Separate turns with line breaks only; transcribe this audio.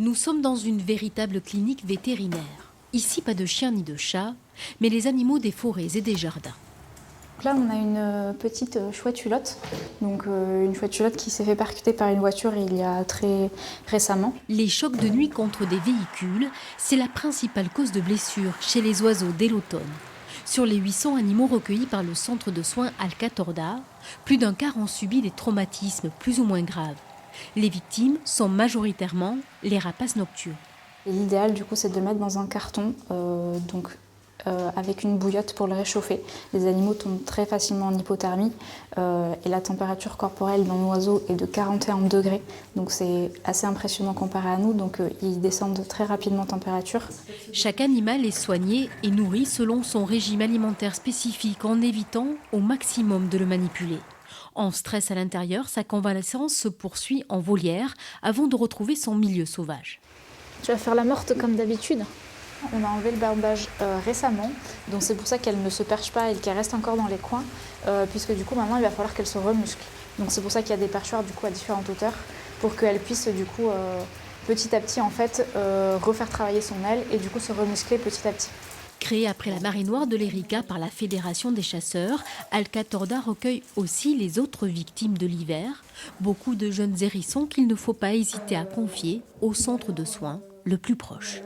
Nous sommes dans une véritable clinique vétérinaire. Ici, pas de chiens ni de chats, mais les animaux des forêts et des jardins.
Là, on a une petite chouette hulotte, donc une chouette hulotte qui s'est fait percuter par une voiture il y a très récemment.
Les chocs de nuit contre des véhicules, c'est la principale cause de blessures chez les oiseaux dès l'automne. Sur les 800 animaux recueillis par le centre de soins Alcatorda, plus d'un quart ont subi des traumatismes plus ou moins graves. Les victimes sont majoritairement les rapaces nocturnes.
L'idéal, du coup, c'est de le mettre dans un carton, avec une bouillotte pour le réchauffer. Les animaux tombent très facilement en hypothermie et la température corporelle d'un oiseau est de 41 degrés. Donc c'est assez impressionnant comparé à nous, donc ils descendent très rapidement en température.
Chaque animal est soigné et nourri selon son régime alimentaire spécifique en évitant au maximum de le manipuler. En stress à l'intérieur, sa convalescence se poursuit en volière avant de retrouver son milieu sauvage.
Tu vas faire la morte comme d'habitude. On a enlevé le barbage récemment, donc c'est pour ça qu'elle ne se perche pas et qu'elle reste encore dans les coins, puisque du coup maintenant il va falloir qu'elle se remuscle. Donc c'est pour ça qu'il y a des perchoirs du coup à différentes hauteurs, pour qu'elle puisse du coup petit à petit en fait refaire travailler son aile et du coup se remuscler petit à petit.
Créé après la marée noire de l'Erika par la Fédération des chasseurs, Alcatorda recueille aussi les autres victimes de l'hiver, beaucoup de jeunes hérissons qu'il ne faut pas hésiter à confier au centre de soins le plus proche.